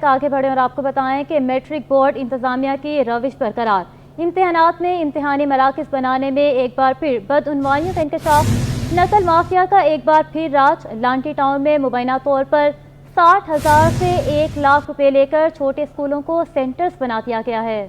آگے بڑھیں اور آپ کو بتائیں کہ میٹرک بورڈ انتظامیہ کی روش برقرار، امتحانات میں امتحانی مراکز بنانے میں ایک بار پھر بدعنوانیوں کا انکشاف، نقل مافیا کا ایک بار پھر راج، لانڈی ٹاؤن میں مبینہ طور پر 60,000 سے 1 لاکھ روپے لے کر چھوٹے اسکولوں کو سینٹرز بنا دیا گیا ہے۔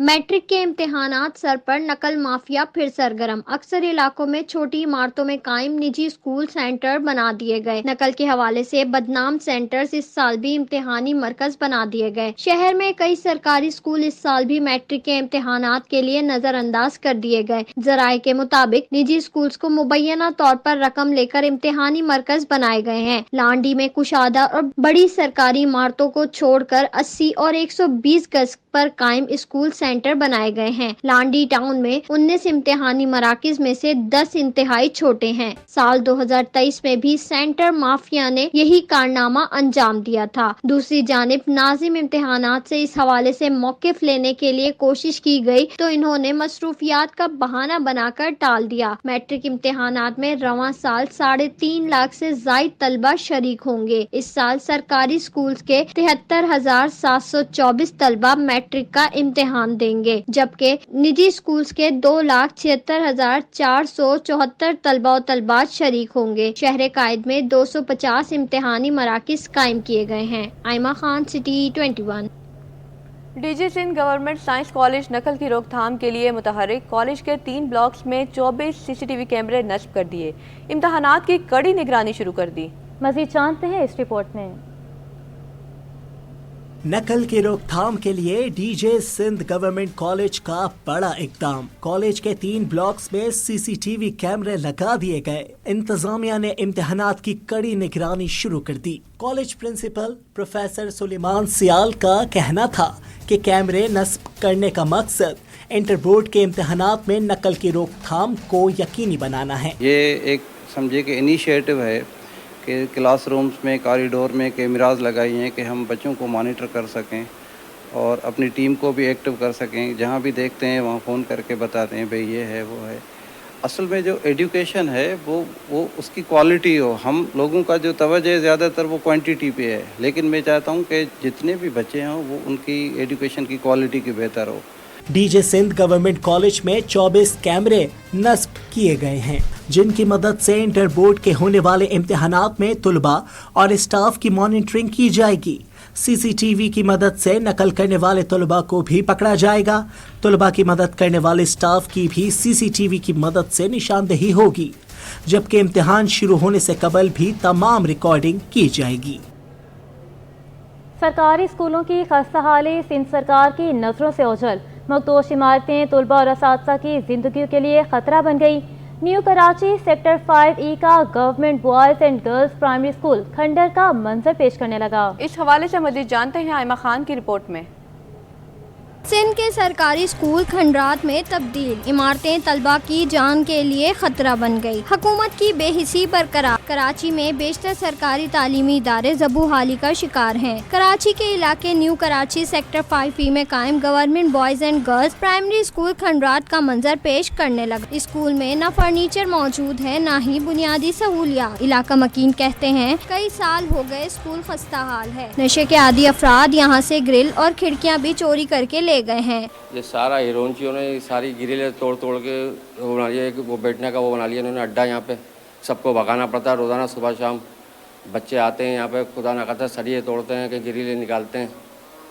میٹرک کے امتحانات سر پر نقل مافیا پھر سرگرم، اکثر علاقوں میں چھوٹی عمارتوں میں قائم نجی اسکول سینٹر بنا دیے گئے۔ نقل کے حوالے سے بدنام سینٹرز اس سال بھی امتحانی مرکز بنا دیے گئے۔ شہر میں کئی سرکاری اسکول اس سال بھی میٹرک کے امتحانات کے لیے نظر انداز کر دیے گئے۔ ذرائع کے مطابق نجی اسکولز کو مبینہ طور پر رقم لے کر امتحانی مرکز بنائے گئے ہیں۔ لانڈی میں کشادہ اور بڑی سرکاری عمارتوں کو چھوڑ کر 80 اور 120 گز پر قائم اسکول سینٹر بنائے گئے ہیں۔ لانڈی ٹاؤن میں 19 امتحانی مراکز میں سے 10 انتہائی چھوٹے ہیں۔ سال 2023 میں بھی سینٹر مافیا نے یہی کارنامہ انجام دیا تھا۔ دوسری جانب ناظم امتحانات سے اس حوالے سے موقف لینے کے لیے کوشش کی گئی تو انہوں نے مصروفیات کا بہانہ بنا کر ٹال دیا۔ میٹرک امتحانات میں رواں سال 3.5 لاکھ سے زائد طلبہ شریک ہوں گے۔ اس سال سرکاری اسکولز کے 73,724 طلبہ میٹرک کا امتحان دیں گے، جبکہ نجی اسکولز کے 2,76,474 طلبہ و طالبات شریک ہوں گے۔ شہر قائد میں 250 امتحانی مراکز قائم کیے گئے ہیں۔ آئمہ خان، city 21۔ D G Sindh government science college نقل کی روک تھام کے لیے متحرک، کالج کے 3 بلاکس میں 24 CCTV کیمرے نصب کر دیے، امتحانات کی کڑی نگرانی شروع کر دی۔ مزید جانتے ہیں اس رپورٹ میں۔ نقل کی روک تھام کے لیے D J Sindh government college کا بڑا اقدام، کالج کے 3 بلاکس میں CCTV کیمرے لگا دیے گئے، انتظامیہ نے امتحانات کی کڑی نگرانی شروع کر دی۔ کالج پرنسپل پروفیسر سلیمان سیال کا کہنا تھا کہ کیمرے نصب کرنے کا مقصد انٹر بورڈ کے امتحانات میں نقل کی روک تھام کو یقینی بنانا ہے۔ یہ ایک سمجھے کہ انیشیٹو ہے کہ کلاس رومز میں کاریڈور میں کیمراز لگائی ہیں کہ ہم بچوں کو مانیٹر کر سکیں اور اپنی ٹیم کو بھی ایکٹیو کر سکیں، جہاں بھی دیکھتے ہیں وہاں فون کر کے بتاتے ہیں بھئی یہ ہے وہ ہے۔ اصل میں جو ایڈوکیشن ہے وہ اس کی کوالٹی ہو، ہم لوگوں کا جو توجہ ہے زیادہ تر وہ کوانٹیٹی پہ ہے، لیکن میں چاہتا ہوں کہ جتنے بھی بچے ہیں وہ ان کی ایڈوکیشن کی کوالٹی کی بہتر ہو۔ D J Sindh government college میں 24 کیمرے نصب کیے گئے ہیں، جن کی مدد سے انٹر بورڈ کے ہونے والے امتحانات میں طلباء اور اسٹاف کی مانیٹرنگ کی جائے گی۔ CCTV کی مدد سے نقل کرنے والے طلباء کو بھی پکڑا جائے گا۔ طلباء کی مدد کرنے والے اسٹاف کی بھی CCTV کی مدد سے نشاندہی ہوگی، جبکہ امتحان شروع ہونے سے قبل بھی تمام ریکارڈنگ کی جائے گی۔ سرکاری اسکولوں کی خستہ حالی سندھ سرکار کی نظروں سے اوجھل، مخدوش عمارتیں طلباء اور اساتذہ کی زندگیوں کے لیے خطرہ بن گئی۔ نیو کراچی سیکٹر 5E کا government boys and girls primary school کھنڈر کا منظر پیش کرنے لگا۔ اس حوالے سے مزید جانتے ہیں آئمہ خان کی رپورٹ میں۔ سندھ کے سرکاری اسکول کھنڈرات میں تبدیل، عمارتیں طلبہ کی جان کے لیے خطرہ بن گئی، حکومت کی بے حسی برقرار۔ کراچی میں بیشتر سرکاری تعلیمی ادارے زبوں حالی کا شکار ہیں۔ کراچی کے علاقے نیو کراچی سیکٹر 5E میں قائم government boys and girls primary school کھنڈرات کا منظر پیش کرنے لگا۔ اسکول میں نہ فرنیچر موجود ہے نہ ہی بنیادی سہولیات۔ علاقہ مکین کہتے ہیں کئی سال ہو گئے اسکول خستہ حال ہے، نشے کے عادی افراد یہاں سے گرل اور کھڑکیاں بھی چوری کر کے لے گئے ہیں۔ یہ سارا ہیرونچیوں نے ساری گریلیں توڑ کے وہ بنا لیا، وہ بیٹھنے کا وہ بنا لیا انہوں نے اڈا، یہاں پہ سب کو بھگانا پڑتا ہے روزانہ صبح شام۔ بچے آتے ہیں یہاں پہ خدا نہ خاصہ سریے توڑتے ہیں کہ گریلیں نکالتے ہیں،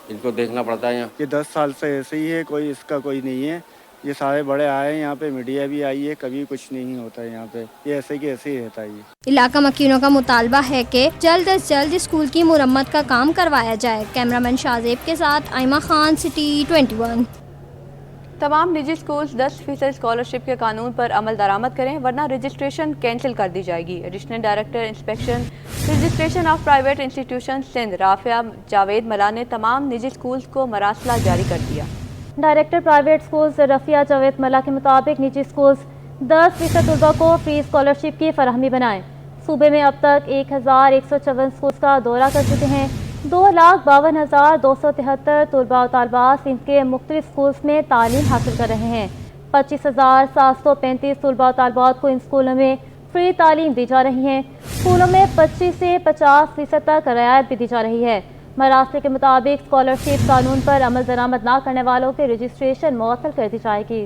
ان کو دیکھنا پڑتا ہے یہاں۔ یہ 10 سال سے ایسے ہی ہے، کوئی اس کا کوئی نہیں ہے۔ یہ سارے بڑے آئے ہیں یہاں پہ، میڈیا بھی آئی ہے، کبھی کچھ نہیں ہوتا ہے یہاں پہ، یہ ایسے کہ ایسے ہی رہتا ہے۔ علاقہ مکینوں کا مطالبہ ہے کہ جلد از جلد اسکول کی مرمت کا کام کروایا جائے۔ کیمرامین شاہزیب کے ساتھ آئمہ خان، سٹی 21۔ تمام نجی اسکولز 10% اسکالرشپ کے قانون پر عمل درآمد کریں ورنہ رجسٹریشن کینسل کر دی جائے گی۔ Additional director inspection registration of private institution Sindh Rafia Javed Mulla نے تمام نجی اسکولز کو مراسلہ جاری کر دیا۔ ڈائریکٹر پرائیویٹ اسکولز رافعہ جاوید ملا کے مطابق نجی اسکولز 10% طلباء کو فری اسکالرشپ کی فراہمی بنائیں۔ صوبے میں اب تک 1,154 اسکولز کا دورہ کر چکے ہیں۔ 2,52,273 طلباء و طالبات سندھ کے مختلف اسکولز میں تعلیم حاصل کر رہے ہیں۔ 25,735 طلباء و طالبات کو ان اسکولوں میں फ्री तालीम दी जा रही है। स्कूलों में 25 से 50% तक रियायत भी दी जा रही है। मरासले के मुताबिक स्कॉलरशिप कानून पर अमल दरामद ना करने वालों के रजिस्ट्रेशन मुअत्तल कर दी जाएगी।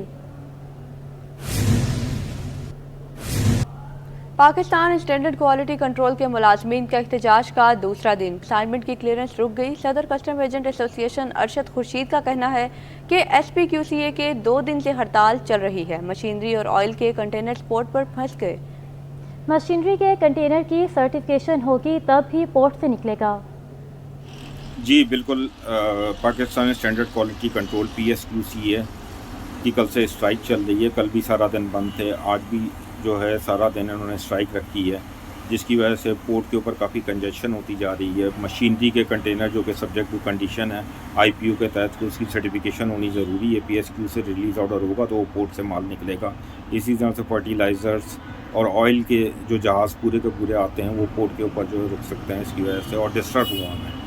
पाकिस्तान स्टैंडर्ड क्वालिटी कंट्रोल के मुलाजमीन का एहतजाज का दूसरा दिन, असाइनमेंट की क्लियरेंस रुक गई। सदर custom agent association Arshad Khurshid का कहना है कि SPQCA के 2 दिन से हड़ताल चल रही है। मशीनरी और ऑयल के कंटेनर पोर्ट पर फंस गए। मशीनरी के कंटेनर की सर्टिफिकेशन होगी तब भी पोर्ट से निकलेगा। जी बिल्कुल, Pakistan standard quality control PSQCA की कल से स्ट्राइक चल रही है। कल भी सारा दिन बंद थे, आज भी जो है सारा दिन इन्होंने स्ट्राइक रखी है, जिसकी वजह से पोर्ट के ऊपर काफ़ी कंजेशन होती जा रही है। मशीनरी के कंटेनर जो कि सब्जेक्ट टू कंडीशन है IPO के तहत, उसकी सर्टिफिकेशन होनी ज़रूरी है। PSQ से रिलीज़ ऑर्डर होगा तो वो पोर्ट से माल निकलेगा। इसी तरह से फर्टिलाइज़र्स और ऑयल के जो जहाज़ पूरे के पूरे आते हैं वो पोर्ट के ऊपर जो है रुक सकते हैं इसकी वजह से, और डिस्टर्ब हुआ है।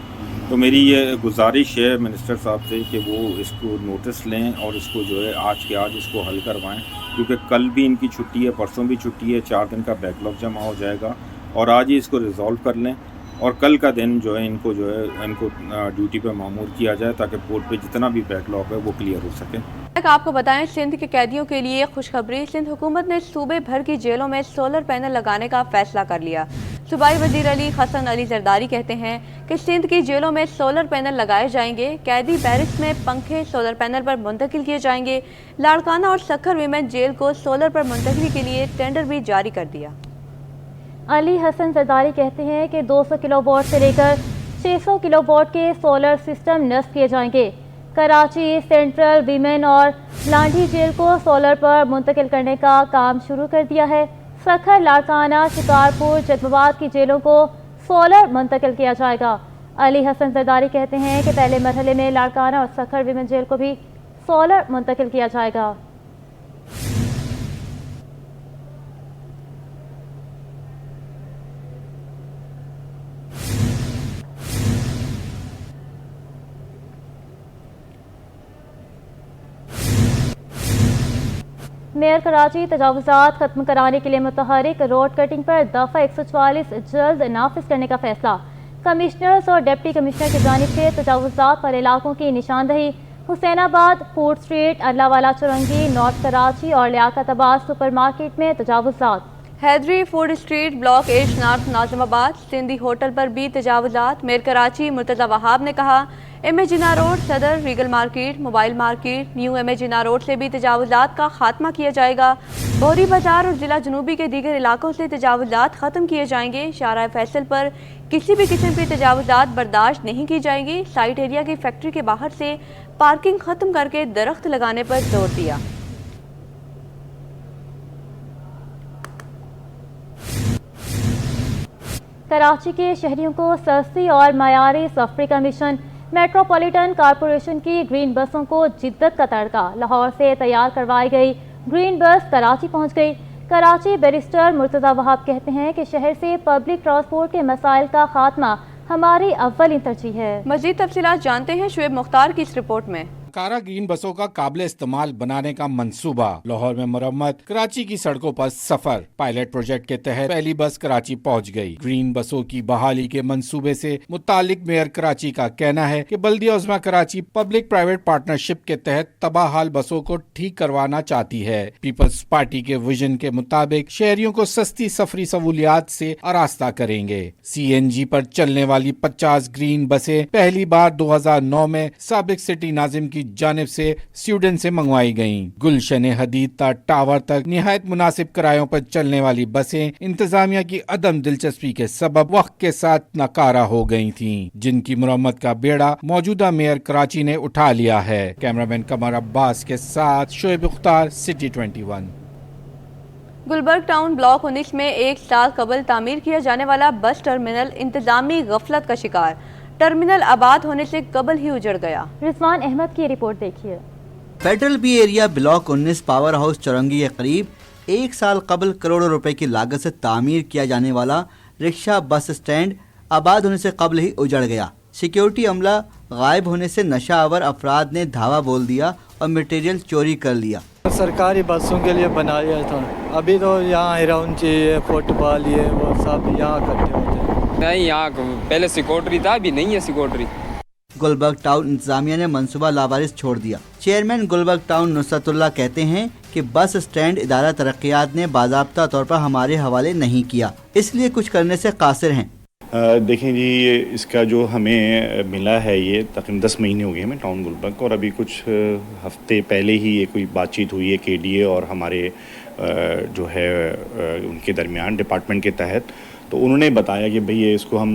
तो मेरी ये गुजारिश है मिनिस्टर साहब से कि वो इसको नोटिस लें और इसको जो है आज के आज इसको हल करवाएं, क्योंकि कल भी इनकी छुट्टी है, परसों भी छुट्टी है, 4 दिन का बैकलॉग जमा हो जाएगा और आज ही इसको रिजॉल्व कर लें और कल का दिन जो है इनको ड्यूटी पे मामूर किया जाए ताकि पोर्ट पे जितना भी बैकलॉग है वो क्लियर हो सके। आपको बताएं, सिंध के कैदियों के लिए खुशखबरी। सिंध हुकूमत ने सूबे भर की जेलों में सोलर पैनल लगाने का फैसला कर लिया। सूबाई वजीर अली हसन अली जरदारी कहते हैं कि सिंध की जेलों में सोलर पैनल लगाए जाएंगे। कैदी बैरिक्स में पंखे सोलर पैनल पर मुंतकिल किए जाएंगे। लाड़काना और सक्खर वीमेन जेल को सोलर पर मुंतकिली के लिए टेंडर भी जारी कर दिया। अली हसन जरदारी कहते हैं कि 200 किलोवाट से लेकर 600 किलोवाट के सोलर सिस्टम नस्ब किए जाएंगे। कराची, सेंट्रल, वीमेन और लांडी जेल को सोलर पर मुंतकिल करने का काम शुरू कर दिया है। सखर, लाड़काना, शिकारपुर, जगबाबाद की जेलों को सोलर मुंतकिल किया जाएगा। अली हसन जरदारी कहते हैं कि पहले मरहले में लाड़काना और सखर वीमेन जेल को भी सोलर मुंतकिल किया जाएगा। मेयर कराची तजावुज़ात खत्म कराने के लिए मुतहरिक रोड कटिंग पर दफ़ा 144 जल्द नाफिज करने का फैसला। कमिश्नर्स और डिप्टी कमिश्नर की जानिब से तजावुज़ात वाले इलाकों की निशानदही। Hussainabad, food street, Allahwala Chowrangi, north Karachi और लियाकताबाद सुपर मार्केट में तजावुज़ात। Haideri, food street, block H north Nazimabad, Sindhi hotel पर भी तजावुज़ात। मेयर कराची मुर्तज़ा वहाब ने कहा, MA Jinnah road, Saddar, Regal market, mobile market, new MA Jinnah road से भी तजावुज़ात का खात्मा किया जाएगा। बोहरी बाजार और जिला जनूबी के दीगर इलाकों से तजावुज़ात ख़त्म किए जाएंगे। शाहराह फैसल पर किसी भी किस्म की तजावुज़ात बर्दाश्त नहीं की जाएंगी। साइट एरिया की फैक्ट्री के बाहर से पार्किंग ख़त्म करके दरख्त लगाने पर जोर दिया। कराची के शहरियों को सस्ती और मयारी सफरी का मिशन। मेट्रोपॉलिटन कॉरपोरेशन की ग्रीन बसों को जिद्दत का तड़का। लाहौर से तैयार करवाई गई ग्रीन बस कराची पहुंच गई। कराची बैरिस्टर मुर्तज़ा वहाब कहते हैं कि शहर से पब्लिक ट्रांसपोर्ट के मसाइल का खात्मा हमारी अव्वल तरजीह है। मज़ीद तफसीलात जानते हैं शुएब मुख्तार की इस रिपोर्ट में। कारा ग्रीन बसों का काबिल इस्तेमाल बनाने का मंसूबा। लाहौर में मरम्मत, कराची की सड़कों पर सफर। पायलट प्रोजेक्ट के तहत पहली बस कराची पहुंच गई। ग्रीन बसों की बहाली के मंसूबे से मुतालिक मेयर कराची का कहना है कि बल्दिया उज़्मा कराची पब्लिक प्राइवेट पार्टनरशिप के तहत तबाहाल बसों को ठीक करवाना चाहती है। पीपल्स पार्टी के विजन के मुताबिक शहरियों को सस्ती सफरी सहूलियात से आरास्ता करेंगे। CNG पर चलने वाली 50 ग्रीन बसें पहली बार 2009 में साबिक सिटी नाजिम की जानिब से स्वीडन से मंगवाई गईं। गुलशन हदीद टावर तक निहायत मुनासिब किरायों पर चलने वाली बसें इंतजामिया की अदम दिलचस्पी के सबब वक्त के साथ नाकारा हो गई थीं, जिनकी मुरम्मत का बेड़ा मौजूदा मेयर कराची ने उठा लिया है। कैमरामैन कमर अब्बास के साथ Shoaib Mukhtar, city 21। Gulberg town block 19 में 1 साल कबल तामीर किया जाने वाला बस टर्मिनल इंतजामी गफलत का शिकार। टर्मिनल आबाद होने से कबल ही उजड़ गया। रिजवान अहमद की रिपोर्ट देखिए। Federal B area block 19 power house Chowrangi के करीब 1 साल कबल करोड़ों रुपए की लागत से तामीर किया जाने वाला रिक्शा बस स्टैंड आबाद होने से कबल ही उजड़ गया। सिक्योरिटी अमला गायब होने से नशा आवर अफराद ने धावा बोल दिया और मटेरियल चोरी कर लिया। सरकारी बसों के लिए बनाया था, अभी तो यहाँ हिराउन चाहिए, फुटबॉल ये वो सब यहाँ इकट्ठे होते हैं। नहीं, यहाँ पहले सिकोटरी था, अभी नहीं है सिकोटरी। गुलबर्ग टाउन इंतजामिया ने मंसूबा लावारिस छोड़ दिया। चेयरमैन गुलबर्ग टाउन नुसरतुल्लाह कहते हैं कि बस स्टैंड इदारा तरक्कियात ने बाज़ाब्ता तौर पर हमारे हवाले नहीं किया, इसलिए कुछ करने से कासिर हैं। देखें जी, इसका जो हमें मिला है ये तकरीबन 10 महीने हो गए हमें टाउन गुलबर्ग, और अभी कुछ हफ्ते पहले ही ये कोई बातचीत हुई है KDA और हमारे जो है उनके दरमियान डिपार्टमेंट के तहत। तो उन्होंने बताया कि भाई ये इसको हम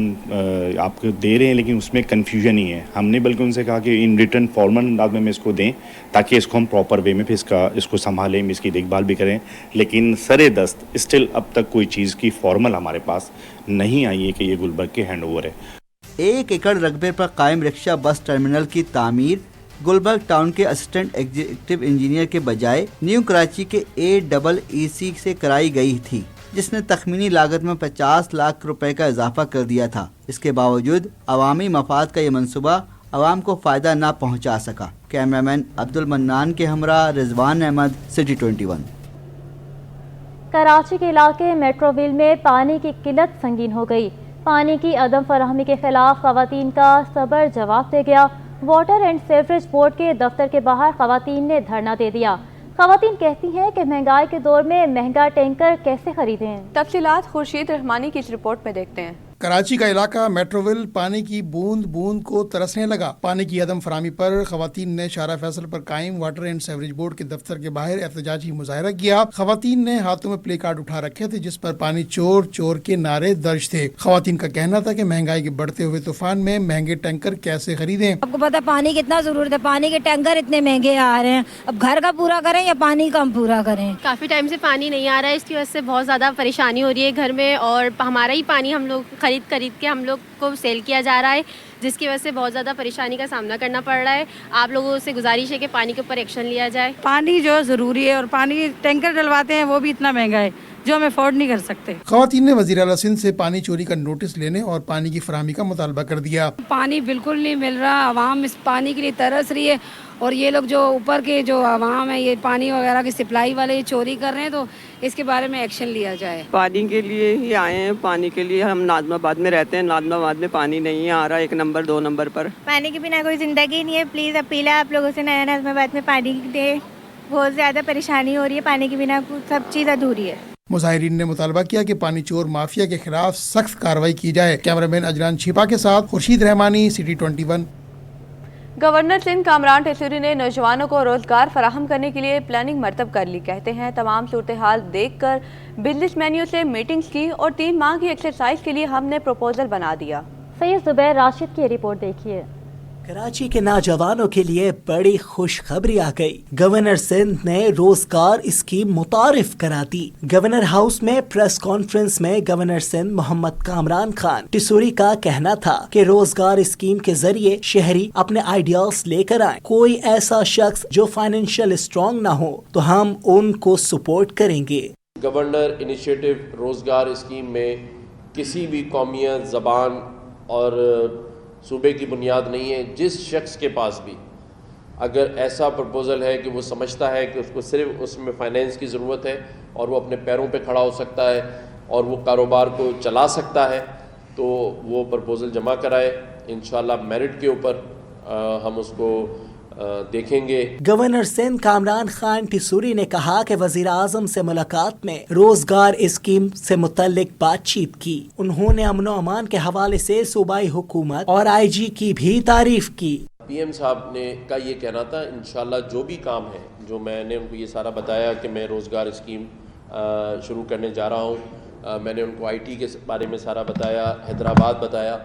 आपको दे रहे हैं लेकिन उसमें कन्फ्यूजन ही है। हमने बल्कि उनसे कहा कि इन रिटर्न फॉर्मल अंदाज में इसको दें ताकि इसको हम प्रॉपर वे में फिर इसको संभालें, इसकी देखभाल भी करें। लेकिन सरे दस्त स्टिल अब तक कोई चीज़ की फॉर्मल हमारे पास नहीं आई है कि ये गुलबर्ग के हैंड ओवर है। 1 एकड़ रकबे पर कायम रिक्शा बस टर्मिनल की तामीर गुलबर्ग टाउन के असिस्टेंट एग्जीक्यूटिव इंजीनियर के बजाय न्यू कराची के AEEC से कराई गई थी, जिसने तखमीनी लागत में 50 लाख रुपए का इजाफा कर दिया था। इसके बावजूद अवामी मफाद का ये मंसूबा अवाम को फ़ायदा ना पहुंचा सका। कैमरामैन अब्दुल मन्नान के हमरा रिजवान अहमद, सिटी 21। कराची के इलाके मेट्रोविल में पानी की किल्लत संगीन हो गई। पानी की अदम फराहमी के खिलाफ खवातीन का सबर जवाब दे गया। वाटर एंड सीवरेज बोर्ड के दफ्तर के बाहर खवातीन ने धरना दे दिया। खवातीन कहती हैं कि महंगाई के दौर में महंगा टैंकर कैसे खरीदें। तफसीलात खुर्शीद रहमानी की इस रिपोर्ट में देखते हैं। कराची का इलाका मेट्रोविल पानी की बूंद बूंद को तरसने लगा। पानी की अदम फराहमी पर खवातीन ने शारा फैसल पर कायम वाटर एंड सीवरेज बोर्ड के दफ्तर के बाहर एहतजाजी मुजाहरा किया। खवातीन ने हाथों में प्ले कार्ड उठा रखे थे जिस पर पानी चोर चोर के नारे दर्ज थे। खवातीन का कहना था कि महंगाई के बढ़ते हुए तूफान में महंगे टैंकर कैसे खरीदें। आपको पता है पानी कितना जरूरत है, पानी के टैंकर इतने महंगे आ रहे हैं, अब घर का पूरा करें या पानी का हम पूरा करें। काफी टाइम से पानी नहीं आ रहा है, इसकी वजह से बहुत ज्यादा परेशानी हो रही है घर में, और हमारा ही पानी हम लोग खरीद के हम लोग को सेल किया जा रहा है, जिसकी वजह से बहुत ज़्यादा परेशानी का सामना करना पड़ रहा है। आप लोगों से गुजारिश है कि पानी के ऊपर एक्शन लिया जाए। पानी जो ज़रूरी है, और पानी टैंकर डलवाते हैं वो भी इतना महंगा है जो हम अफोर्ड नहीं कर सकते। खवातीन ने वज़ीर आला सिंध से पानी चोरी का नोटिस लेने और पानी की फराहमी का मुतालबा कर दिया। पानी बिल्कुल नहीं मिल रहा, आवाम इस पानी के लिए तरस रही है, और ये लोग जो ऊपर के जो आवाम है ये पानी वगैरह की सप्लाई वाले ये चोरी कर रहे हैं, तो इसके बारे में एक्शन लिया जाए। पानी के लिए ही आए हैं, पानी के लिए। हम नाजमाबाद में रहते हैं, नाजमाबाद में पानी नहीं आ रहा, 1 नंबर 2 नंबर पर। पानी के बिना कोई ज़िंदगी नहीं है। प्लीज़ अपील है आप लोगों से, नया नाजमाबाद में पानी दे। बहुत ज़्यादा परेशानी हो रही है, पानी के बिना सब चीज़ अधूरी है। मुजाहिरीन ने मुतालबा किया कि पानी चोर माफिया के खिलाफ सख्त कार्रवाई की जाए। कैमरामैन अजलान छिपा के साथ खुर्शीद रहमानी, सिटी 21। गवर्नर सिंध कामरान टेसरी ने नौजवानों को रोजगार फराहम करने के लिए प्लानिंग मरतब कर ली। कहते हैं तमाम सूरत हाल देख कर बिजनेस मैन्यू से मीटिंग्स की और 3 माह की एक्सरसाइज के लिए हमने प्रपोजल बना दिया। सैयद जुबैर राशिद की रिपोर्ट देखिए। कराची के नौजवानों के लिए बड़ी खुशखबरी आ गई। गवर्नर सिंध ने रोजगार स्कीम मुतारिफ करा दी। गवर्नर हाउस में प्रेस कॉन्फ्रेंस में गवर्नर सिंध मोहम्मद कामरान खान टिसूरी का कहना था कि रोजगार स्कीम के जरिए शहरी अपने आइडियाज लेकर आए। कोई ऐसा शख्स जो फाइनेंशियल स्ट्रॉन्ग ना हो तो हम उनको सपोर्ट करेंगे। गवर्नर इनिशिएटिव रोजगार स्कीम में किसी भी कौमियत, ज़बान और सूबे की बुनियाद नहीं है। जिस शख्स के पास भी अगर ऐसा प्रपोज़ल है कि वो समझता है कि उसको सिर्फ उसमें फाइनेंस की ज़रूरत है और वो अपने पैरों पे खड़ा हो सकता है और वो कारोबार को चला सकता है, तो वो प्रपोज़ल जमा कराए। इंशाल्लाह मेरिट के ऊपर हम उसको देखेंगे। गवर्नर सिंध कामरान खान टिसूरी ने कहा कि वजीर आजम से मुलाकात में रोजगार स्कीम से मुतल्लिक बातचीत की। उन्होंने अमनो अमान के हवाले से सूबाई हुकूमत और IG की भी तारीफ की। PM साहब ने का ये कहना था इंशाल्लाह जो भी काम है, जो मैंने उनको ये सारा बताया कि मैं रोजगार स्कीम शुरू करने जा रहा हूँ, मैंने उनको IT के बारे में सारा बताया, हैदराबाद बताया।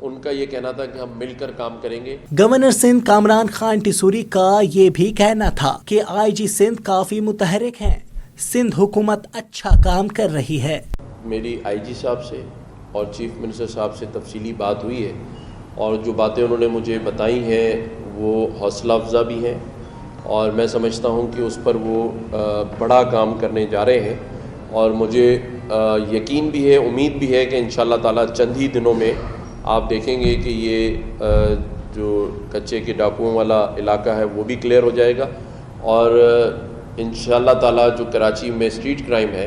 उनका ये कहना था कि हम मिलकर काम करेंगे। गवर्नर सिंध कामरान खान टिसूरी का ये भी कहना था कि IG सिंध काफी मुतहरिक हैं। सिंध हुकूमत अच्छा काम कर रही है। मेरी IG साहब से और चीफ मिनिस्टर साहब से तफसीली बात हुई है और जो बातें उन्होंने मुझे बताई हैं वो हौसला अफजा भी हैं और मैं समझता हूँ कि उस पर वो बड़ा काम करने जा रहे हैं और मुझे यकीन भी है, उम्मीद भी है कि इंशाअल्लाह ताला चंद ही दिनों में आप देखेंगे कि ये जो कच्चे के डाकुओं वाला इलाका है वो भी क्लियर हो जाएगा और इंशाअल्लाह ताला जो कराची में स्ट्रीट क्राइम है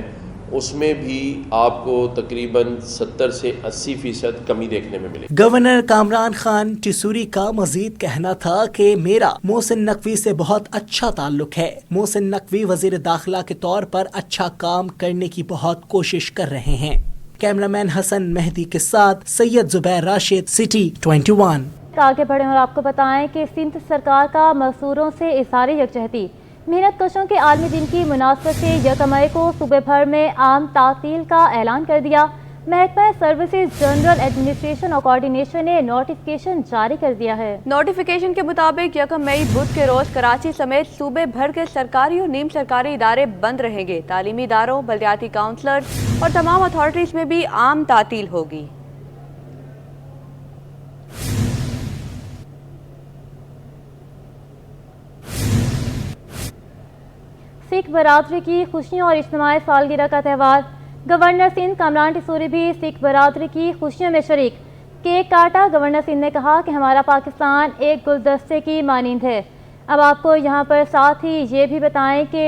उसमें भी आपको तकरीबन 70 से 80% कमी देखने में मिलेगी। गवर्नर कामरान खान टिसूरी का मजीद कहना था कि मेरा मोहसिन नकवी से बहुत अच्छा ताल्लुक है। मोहसिन नकवी वजीर दाखिला के तौर पर अच्छा काम करने की बहुत कोशिश कर रहे हैं। कैमरामैन हसन मेहदी के साथ सैयद जुबैर राशिद, सिटी 21। आगे बढ़े और आपको बताएं कि सिंध सरकार का मजदूरों से इज़हार यकजहती मेहनत कशों के आलमी दिन की मुनासबत से 1 मई को सूबे भर में आम तातील का ऐलान कर दिया। महकमा सर्विसेज जनरल एडमिनिस्ट्रेशन और कोऑर्डिनेशन ने नोटिफिकेशन जारी कर दिया है। नोटिफिकेशन के मुताबिक 1 मई बुध के रोज कराची समेत सूबे भर के सरकारी और नीम सरकारी इदारे बंद रहेंगे। तालीमी इदारों, बल्दियाती काउंसलर्स और तमाम अथॉरिटीज में भी आम तातील होगी। सिख बरादरी की खुशियों और इज्तिमाई सालगिरह का त्यौहार। गवर्नर सिंध कामरान टिसूरी भी सिख बरादरी की खुशियों में शरीक। केक काटा। गवर्नर सिंध ने कहा कि हमारा पाकिस्तान एक गुलदस्ते की मानींद है। अब आपको यहाँ पर साथ ही ये भी बताएं कि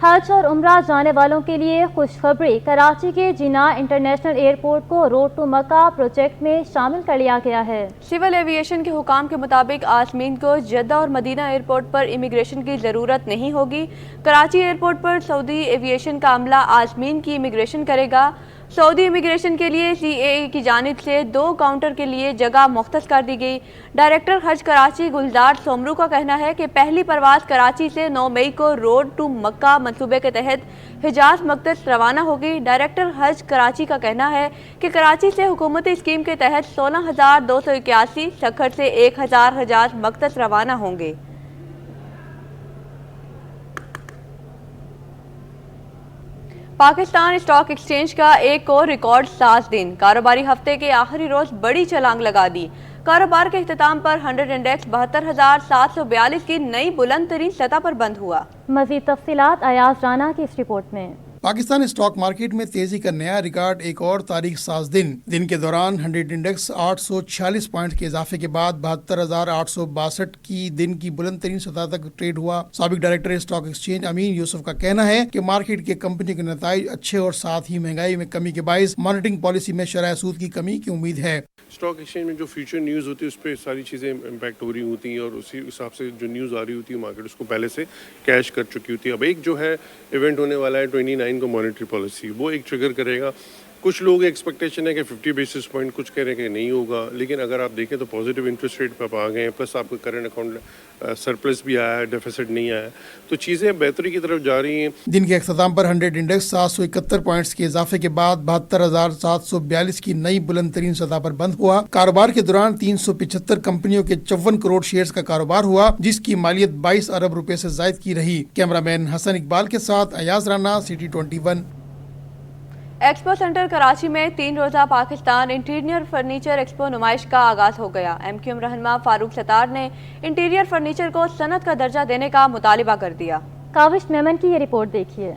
हज और उम्रा जाने वालों के लिए खुशखबरी। कराची के जिना इंटरनेशनल एयरपोर्ट को रोड टू मक्का प्रोजेक्ट में शामिल कर लिया गया है। सिविल एविएशन के हुकाम के मुताबिक आजमीन को जद्दा और मदीना एयरपोर्ट पर इमिग्रेशन की ज़रूरत नहीं होगी। कराची एयरपोर्ट पर सऊदी एविएशन का अमला आजमीन की इमिग्रेशन करेगा। सऊदी इमिग्रेशन के लिए CAA की जानिब से 2 काउंटर के लिए जगह मुख्तस कर दी गई। डायरेक्टर हज कराची गुलजार सोमरू का कहना है कि पहली परवाज़ कराची से 9 मई को रोड टू मक्का मंसूबे के तहत हिजाज मकदस रवाना होगी। डायरेक्टर हज कराची का कहना है कि कराची से हुकूमती स्कीम के तहत 16,281, सखर से 1,000 हिजाज मकदस रवाना होंगे। पाकिस्तान स्टॉक एक्सचेंज का एक और रिकॉर्ड 7 दिन। कारोबारी हफ्ते के आखिरी रोज बड़ी छलांग लगा दी। कारोबार के इख्तिताम पर 100 इंडेक्स 72,742 की नई बुलंद तरीन सतह पर बंद हुआ। मजीद तफसीलात अयाज राना की इस रिपोर्ट में। पाकिस्तान स्टॉक मार्केट में तेजी का नया रिकॉर्ड एक और तारीख 7 दिन के दौरान 100 इंडेक्स 846 पॉइंट के इजाफे के बाद 72,862 की दिन की बुलंद तरीन सतह तक ट्रेड हुआ। साबिक डायरेक्टर स्टॉक एक्सचेंज अमीन यूसुफ का कहना है कि मार्केट के कंपनी के नताइज अच्छे और साथ ही महंगाई में कमी के बायस मॉनिटरिंग पॉलिसी में शरह सूद की कमी की उम्मीद है। स्टॉक एक्सचेंज में जो फ्यूचर न्यूज़ होती है उस पर सारी चीज़ें इम्पैक्ट हो रही होती हैं और उसी हिसाब से जो न्यूज़ आ रही होती है मार्केट उसको पहले से कैश कर चुकी होती है। अब एक जो है इवेंट होने वाला है 29 को मॉनेटरी पॉलिसी, वो एक ट्रिगर करेगा। कुछ लोग एक्सपेक्टेशन है कि 50 बेसिस पॉइंट, कुछ कह रहे हैं कि नहीं होगा, लेकिन अगर आप देखें तो पॉजिटिव इंटरेस्ट रेट पर आप आ गए हैं, प्लस आपका करंट अकाउंट सरप्लस भी आया है, डेफिसिट नहीं आया है, तो चीज़ें बेहतरी की तरफ जा रही हैं। दिन के अख्ताम पर 100 इंडेक्स 771 पॉइंट्स के इजाफे के बाद 72,742 की नई बुलंद तरीन सतह पर बंद हुआ। कारोबार के दौरान 375 कंपनियों के 54 करोड़ शेयर्स का कारोबार हुआ, जिसकी मालियत 22 अरब रुपए से जायद की रही। कैमरामैन हसन इकबाल के साथ Ayaz Rana, city 21। Expo centre Karachi में 3 रोज़ा पाकिस्तान इंटीरियर फर्नीचर एक्सपो नुमाइश का आगाज हो गया। MQM रहनुमा फारूक सत्तार ने इंटीरियर फर्नीचर को सनत का दर्जा देने का मुतालिबा कर दिया। काविश मेमन की ये रिपोर्ट देखिए।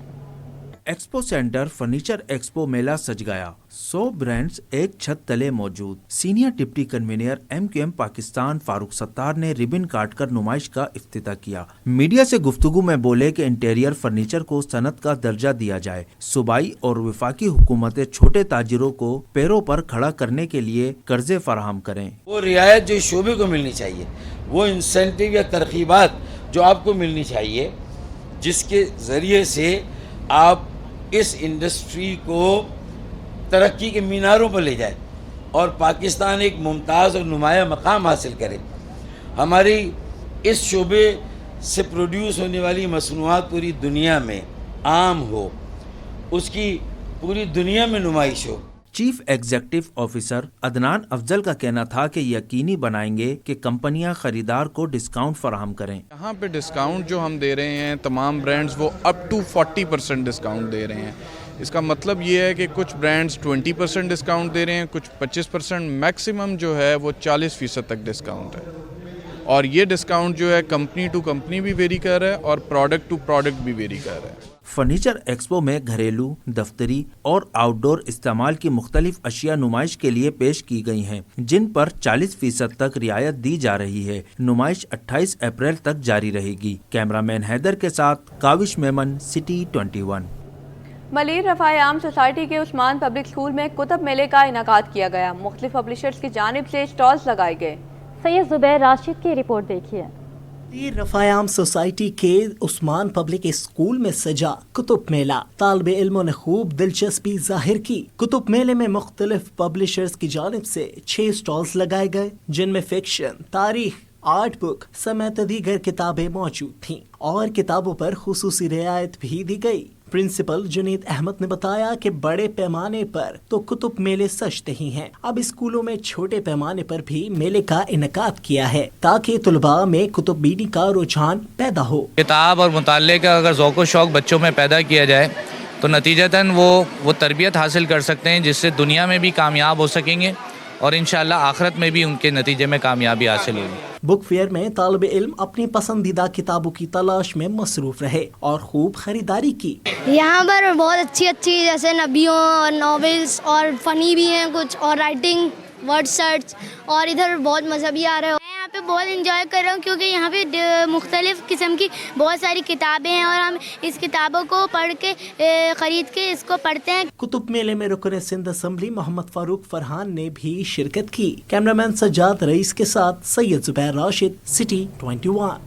एक्सपो सेंटर फर्नीचर एक्सपो मेला सज गया। 100 ब्रांड्स एक छत तले मौजूद। Senior deputy convener MQM Pakistan Farooq Sattar ने रिबन काट कर नुमाइश का इफ्तिताह किया। मीडिया से गुफ्तगू में बोले कि इंटीरियर फर्नीचर को सनत का दर्जा दिया जाए। सूबाई और वफाकी हुकूमतें छोटे ताजिरों को पैरों पर खड़ा करने के लिए कर्जे फराहम करें। वो रियायत जो शोबे को मिलनी चाहिए, वो इंसेंटिव या तरकीबात जो आपको मिलनी चाहिए, जिसके जरिए से आप इस इंडस्ट्री को तरक्की के मीनारों पर ले जाए और पाकिस्तान एक मुमताज़ और नुमाया मकाम हासिल करे। हमारी इस शोबे से प्रोड्यूस होने वाली मसनूआत पूरी दुनिया में आम हो, उसकी पूरी दुनिया में नुमाइश हो। Chief executive officer Adnan Afzal का कहना था कि यकीनी बनाएंगे कि कंपनियां खरीदार को डिस्काउंट फराहम करें। यहाँ पे डिस्काउंट जो हम दे रहे हैं तमाम ब्रांड्स, वो अप टू 40% डिस्काउंट दे रहे हैं। इसका मतलब ये है कि कुछ ब्रांड्स 20% डिस्काउंट दे रहे हैं, कुछ 25%, मैक्सिमम जो है वो 40% तक डिस्काउंट है। और ये डिस्काउंट जो है कंपनी टू कंपनी भी वेरी कर रहा है और प्रोडक्ट टू प्रोडक्ट भी वेरी कर रहा है। फर्नीचर एक्सपो में घरेलू, दफ्तरी और आउटडोर इस्तेमाल की मुख्तलिफ अशिया नुमाइश के लिए पेश की गई हैं, जिन पर 40% तक रियायत दी जा रही है। नुमाइश 28 अप्रैल तक जारी रहेगी। कैमरामैन हैदर के साथ काविश मेमन, सिटी 21। मलीर रफ़ाए आम सोसाइटी के उस्मान पब्लिक स्कूल में कुतुब मेले का इनेकाद किया गया। मुख्तलिफ पब्लिशर्स की जानिब से स्टॉल्स लगाए गए। सैयद जुबैर राशिद की रिपोर्ट देखिए। रफ़ाए आम सोसाइटी के उस्मान पब्लिक स्कूल में सजा कुतुब मेला। तालिबे इल्मों ने खूब दिलचस्पी जाहिर की। कुतुब मेले में मुख्तलिफ पब्लिशर्स की जानिब से 6 स्टॉल्स लगाए गए, जिनमें फिक्शन, तारीख, आर्ट बुक समेत दीगर किताबें मौजूद थीं और किताबों पर खुसूसी रियायत भी दी गई। प्रिंसिपल जुनीद अहमद ने बताया कि बड़े पैमाने पर तो कुतुब मेले सजते ही हैं, अब स्कूलों में छोटे पैमाने पर भी मेले का इनेकाद किया है ताकि तुलबा में कुतुब बीनी का रुझान पैदा हो। किताब और मुताले का अगर ज़ौक़ व शौक़ बच्चों में पैदा किया जाए तो नतीजतन वो तरबियत हासिल कर सकते हैं, जिससे दुनिया में भी कामयाब हो सकेंगे और इंशाअल्लाह आखिरत में भी उनके नतीजे में कामयाबी हासिल होगी। बुक फेयर में तालिबे इल्म अपनी पसंदीदा किताबों की तलाश में मसरूफ रहे और खूब खरीदारी की। यहाँ पर बहुत अच्छी जैसे नबियों और नॉवेल्स और फनी भी हैं कुछ, और राइटिंग, वर्ड सर्च, और इधर बहुत मज़ा भी आ रहा है। मैं यहाँ पे बहुत एंजॉय कर रहा हूँ क्योंकि यहाँ पे मुख्तलिफ किस्म की बहुत सारी किताबें हैं और हम इस किताबों को पढ़ के ख़रीद के इसको पढ़ते हैं। कुतुब मेले में रुकन सिंध असम्बली मोहम्मद फारूक फरहान ने भी शिरकत की। कैमरामैन सज्जाद रईस के साथ सैयद जुबैर राशिद, सिटी 21।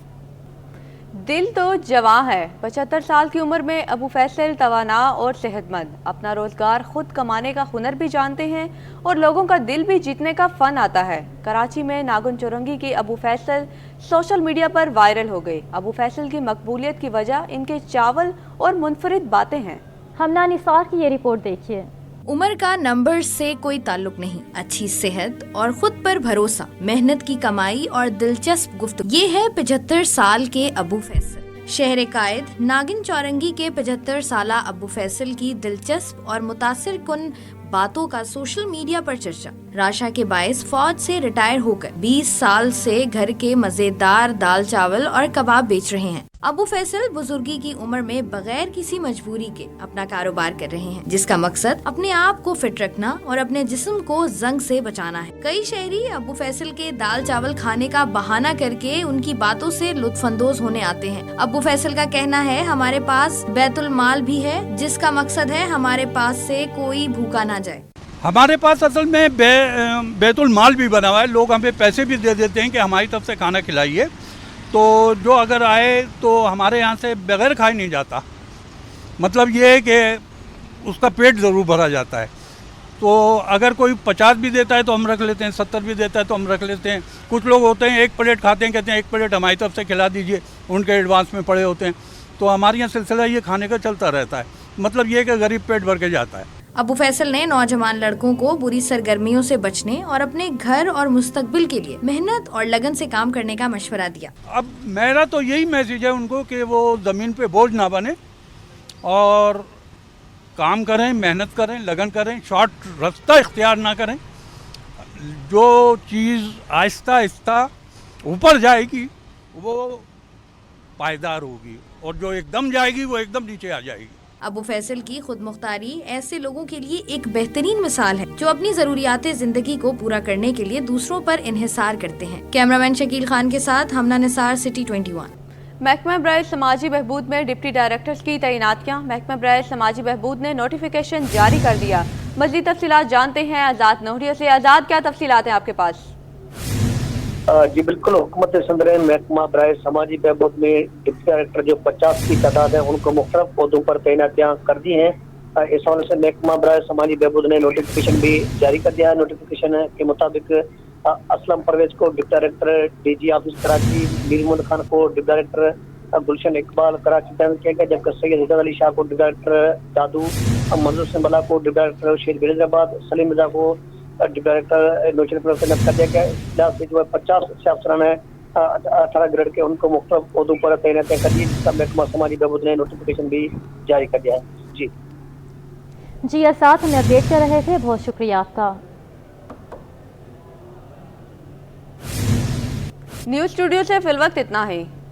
दिल तो जवां है। 75 साल की उम्र में अबू फैसल तवाना और सेहतमंद, अपना रोजगार खुद कमाने का हुनर भी जानते हैं और लोगों का दिल भी जीतने का फन आता है। कराची में नागन चौरंगी की अबू फैसल सोशल मीडिया पर वायरल हो गई। अबू फैसल की मकबूलियत की वजह इनके चावल और मुनफरिद बातें हैं। हमना निसार की ये रिपोर्ट देखिए। उम्र का नंबर से कोई ताल्लुक नहीं, अच्छी सेहत और खुद पर भरोसा, मेहनत की कमाई और दिलचस्प गुफ्तगू, ये है 75 साल के अबू फैसल। शहर कायद नागिन चौरंगी के 75 साला अबू फैसल की दिलचस्प और मुतासिर कुन बातों का सोशल मीडिया पर चर्चा। राशा के बायस फौज से रिटायर होकर 20 साल से घर के मजेदार दाल चावल और कबाब बेच रहे हैं। अबू फैसल बुजुर्गी की उम्र में बगैर किसी मजबूरी के अपना कारोबार कर रहे हैं, जिसका मकसद अपने आप को फिट रखना और अपने जिस्म को जंग से बचाना है। कई शहरी अबू फैसल के दाल चावल खाने का बहाना करके उनकी बातों से लुत्फानंदोज होने आते हैं। अबू फैसल का कहना है, हमारे पास बैतुल माल भी है, जिसका मकसद है हमारे पास से कोई भूखा ना जाए। हमारे पास असल में बैतुल माल भी बना हुआ है। लोग हमें पैसे भी दे देते हैं कि हमारी तरफ से खाना खिलाइए, तो जो अगर आए तो हमारे यहाँ से बगैर खाए नहीं जाता। मतलब ये है कि उसका पेट ज़रूर भरा जाता है। तो अगर कोई 50 भी देता है तो हम रख लेते हैं, 70 भी देता है तो हम रख लेते हैं। कुछ लोग होते हैं 1 प्लेट खाते हैं, कहते हैं 1 प्लेट हमारी तरफ से खिला दीजिए, उनके एडवांस में पड़े होते हैं। तो हमारे यहाँ सिलसिला ये खाने का चलता रहता है। मतलब ये कि गरीब पेट भर के जाता है। अबू फैसल ने नौजवान लड़कों को बुरी सरगर्मियों से बचने और अपने घर और मुस्तकबिल के लिए मेहनत और लगन से काम करने का मशवरा दिया। अब मेरा तो यही मैसेज है उनको कि वो ज़मीन पे बोझ ना बने और काम करें, मेहनत करें, लगन करें, शॉर्ट रास्ता इख्तियार ना करें। जो चीज़ आहिस्ता आहिस्ता ऊपर जाएगी वो पायदार होगी और जो एकदम जाएगी वो एकदम नीचे आ जाएगी। अबू फैसल की खुद मुख्तारी ऐसे लोगों के लिए एक बेहतरीन मिसाल है जो अपनी जरूरियात जिंदगी को पूरा करने के लिए दूसरों पर इन्हिसार करते हैं। कैमरामैन शकील खान के साथ हमना निसार, सिटी 21। महकमा बराए समाजी बहबूद में डिप्टी डायरेक्टर्स की तैनातियाँ। महकमा बराए समाजी बहबूद ने नोटिफिकेशन जारी कर दिया। मज़ीद तफसीलात जानते हैं आज़ाद नोहरिया से। आज़ाद, क्या तफसीलात हैं आपके पास? जी बिल्कुल, हुकूमत सिंध ने महकमा बराए समाजी बहबूद में डिप्टी डायरेक्टर जो 50 की तादाद है उनको मुख्तलिफ पदों पर तैनातियाँ कर दी हैं। इस हवाले से महकमा बराए समाजी बहबूद ने नोटिफिकेशन भी जारी कर दिया है। नोटिफिकेशन के मुताबिक असलम परवेज को deputy director DG office Karachi, Mir Mohammad Khan को डिप्टी डायरेक्टर, गुलशन इकबाल कराची तैनात किया गया, जबकि सैयद हिदायत अली शाह को डिप्टी डायरेक्टर दादू, मंजूर सिंह बला को डिप्टी डायरेक्टर शेर बिराबाद, सलीम मिर्जा को डिप्टी डायरेक्टर नौशरी पर तैनात कर दिया गया। इस से जो है 50 से अफसरान है 18 ग्रेड के उनको मुख्तलिफ पदों पर तैनातियाँ कर दी, जिसका महकमा समाजी बहबूद ने नोटिफिकेशन भी जारी कर दिया है। जी साथ हमें अपडेट कर रहे थे, बहुत शुक्रिया आपका। न्यूज़ स्टूडियो से फिल वक्त इतना ही।